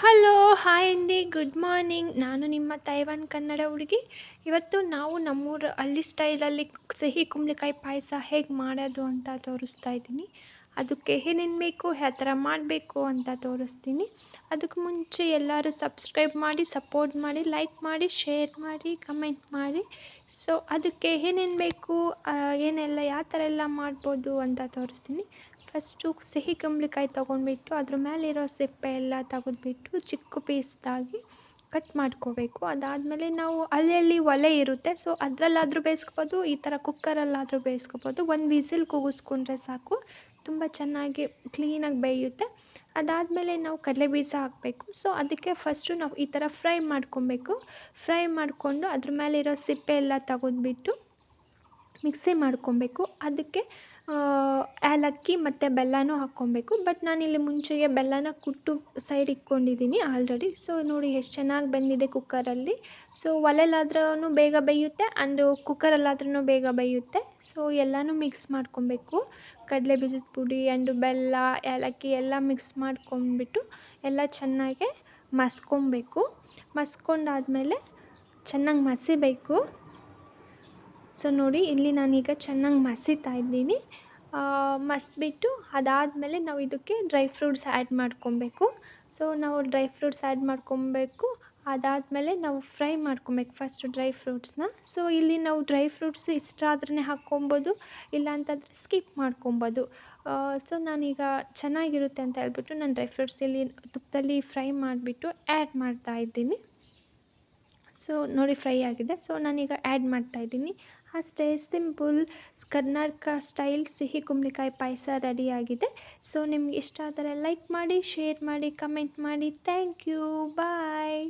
Hello hi ಅಂಡಿ good morning. ನಾನು ನಿಮ್ಮ ತೈವಾನ್ ಕನ್ನಡ ಹುಡುಗಿ. ಇವತ್ತು ನಾವು ನಮ್ಮೂರ ಹಳ್ಳಿ ಸ್ಟೈಲಲ್ಲಿ ಸಿಹಿ ಕುಂಬಳಕಾಯಿ ಪಾಯಸ ಹೇಗೆ ಮಾಡೋದು ಅಂತ ತೋರಿಸ್ತಾ ಇದ್ದೀನಿ. ಅದಕ್ಕೆ ಏನೇನು ಬೇಕು, ಯಾವ ಥರ ಮಾಡಬೇಕು ಅಂತ ತೋರಿಸ್ತೀನಿ. ಅದಕ್ಕೆ ಮುಂಚೆ ಎಲ್ಲರೂ ಸಬ್ಸ್ಕ್ರೈಬ್ ಮಾಡಿ, ಸಪೋರ್ಟ್ ಮಾಡಿ, ಲೈಕ್ ಮಾಡಿ, ಶೇರ್ ಮಾಡಿ, ಕಮೆಂಟ್ ಮಾಡಿ. ಸೊ ಅದಕ್ಕೆ ಏನೇನು ಬೇಕು, ಏನೆಲ್ಲ ಯಾವ ಥರ ಎಲ್ಲ ಮಾಡ್ಬೋದು ಅಂತ ತೋರಿಸ್ತೀನಿ. ಫಸ್ಟು ಸಿಹಿ ಕುಂಬಳಕಾಯಿ ತೊಗೊಂಡ್ಬಿಟ್ಟು ಅದ್ರ ಮೇಲಿರೋ ಸಿಪ್ಪೆ ಎಲ್ಲ ತೆಗೆದ್ಬಿಟ್ಟು ಚಿಕ್ಕ ಪೀಸ್ದಾಗಿ ಕಟ್ ಮಾಡ್ಕೋಬೇಕು. ಅದಾದಮೇಲೆ ನಾವು ಅಲ್ಲಿ ಒಲೆ ಇರುತ್ತೆ, ಸೊ ಅದರಲ್ಲಾದರೂ ಬೇಯಿಸ್ಕೋಬೋದು, ಈ ಥರ ಕುಕ್ಕರಲ್ಲಾದರೂ ಬೇಯಿಸ್ಕೋಬೋದು. ಒಂದು ವಿಸಿಲ್ ಕೂಗಿಸ್ಕೊಂಡ್ರೆ ಸಾಕು, ತುಂಬ ಚೆನ್ನಾಗಿ ಕ್ಲೀನಾಗಿ ಬೇಯುತ್ತೆ. ಅದಾದಮೇಲೆ ನಾವು ಕಡಲೆ ಬೀಜ ಹಾಕಬೇಕು. ಸೊ ಅದಕ್ಕೆ ಫಸ್ಟು ನಾವು ಈ ಥರ ಫ್ರೈ ಮಾಡ್ಕೊಬೇಕು. ಫ್ರೈ ಮಾಡಿಕೊಂಡು ಅದ್ರ ಮೇಲಿರೋ ಸಿಪ್ಪೆ ಎಲ್ಲ ತೆಗೆದ್ಬಿಟ್ಟು ಮಿಕ್ಸಿ ಮಾಡ್ಕೊಬೇಕು. ಅದಕ್ಕೆ ಏಲಕ್ಕಿ ಮತ್ತು ಬೆಲ್ಲನೂ ಹಾಕ್ಕೊಬೇಕು. ಬಟ್ ನಾನಿಲ್ಲಿ ಮುಂಚೆಗೆ ಬೆಲ್ಲನ ಕುಟ್ಟು ಸೈಡ್ ಇಟ್ಕೊಂಡಿದ್ದೀನಿ ಆಲ್ರೆಡಿ. ಸೊ ನೋಡಿ ಎಷ್ಟು ಚೆನ್ನಾಗಿ ಬಂದಿದೆ ಕುಕ್ಕರಲ್ಲಿ. ಸೊ ಒಲೆಲಾದ್ರೂ ಬೇಗ ಬೇಯುತ್ತೆ ಆ್ಯಂಡ್ ಕುಕ್ಕರಲ್ಲಾದ್ರೂ ಬೇಗ ಬೇಯುತ್ತೆ. ಸೊ ಎಲ್ಲನೂ ಮಿಕ್ಸ್ ಮಾಡ್ಕೊಬೇಕು. ಕಡಲೆ ಬೀಜದ ಪುಡಿ ಆ್ಯಂಡ್ ಬೆಲ್ಲ, ಏಲಕ್ಕಿ ಎಲ್ಲ ಮಿಕ್ಸ್ ಮಾಡ್ಕೊಂಡ್ಬಿಟ್ಟು ಎಲ್ಲ ಚೆನ್ನಾಗೆ ಮಸ್ಕೊಬೇಕು. ಮಸ್ಕೊಂಡಾದಮೇಲೆ ಚೆನ್ನಾಗಿ ಮಸಿಬೇಕು. ಸೊ ನೋಡಿ ಇಲ್ಲಿ ನಾನೀಗ ಚೆನ್ನಾಗಿ ಮಸಿತಾ ಇದ್ದೀನಿ. ಮಸಿಬಿಟ್ಟು ಅದಾದಮೇಲೆ ನಾವು ಇದಕ್ಕೆ ಡ್ರೈ ಫ್ರೂಟ್ಸ್ ಆ್ಯಡ್ ಮಾಡ್ಕೊಬೇಕು. ಸೊ ನಾವು ಡ್ರೈ ಫ್ರೂಟ್ಸ್ ಆ್ಯಡ್ ಮಾಡ್ಕೊಬೇಕು. ಅದಾದಮೇಲೆ ನಾವು ಫ್ರೈ ಮಾಡ್ಕೊಬೇಕು ಫಸ್ಟು ಡ್ರೈ ಫ್ರೂಟ್ಸ್ನ. ಸೊ ಇಲ್ಲಿ ನಾವು ಡ್ರೈ ಫ್ರೂಟ್ಸ್ ಇಷ್ಟ ಆದ್ರೇ ಹಾಕ್ಕೊಬೋದು, ಇಲ್ಲ ಅಂತಂದರೆ ಸ್ಕಿಪ್ ಮಾಡ್ಕೊಬೋದು. ಸೊ ನಾನೀಗ ಚೆನ್ನಾಗಿರುತ್ತೆ ಅಂತ ಹೇಳ್ಬಿಟ್ಟು ನಾನು ಡ್ರೈ ಫ್ರೂಟ್ಸ್ ಇಲ್ಲಿ ತುಪ್ಪದಲ್ಲಿ ಫ್ರೈ ಮಾಡಿಬಿಟ್ಟು ಆ್ಯಡ್ ಮಾಡ್ತಾಯಿದ್ದೀನಿ. ಸೊ ನೋಡಿ ಫ್ರೈ ಆಗಿದೆ. ಸೊ ನಾನೀಗ ಆ್ಯಡ್ ಮಾಡ್ತಾಯಿದ್ದೀನಿ. ಅಷ್ಟೇ, ಸಿಂಪಲ್ ಕರ್ನಾಟಕ ಸ್ಟೈಲ್ ಸಿಹಿ ಕುಂಬಳಕಾಯಿ ಪಾಯಸ ರೆಡಿಯಾಗಿದೆ. ಸೊ ನಿಮ್ಗೆ ಇಷ್ಟ ಆದರೆ ಲೈಕ್ ಮಾಡಿ, ಶೇರ್ ಮಾಡಿ, ಕಮೆಂಟ್ ಮಾಡಿ. Thank you, bye.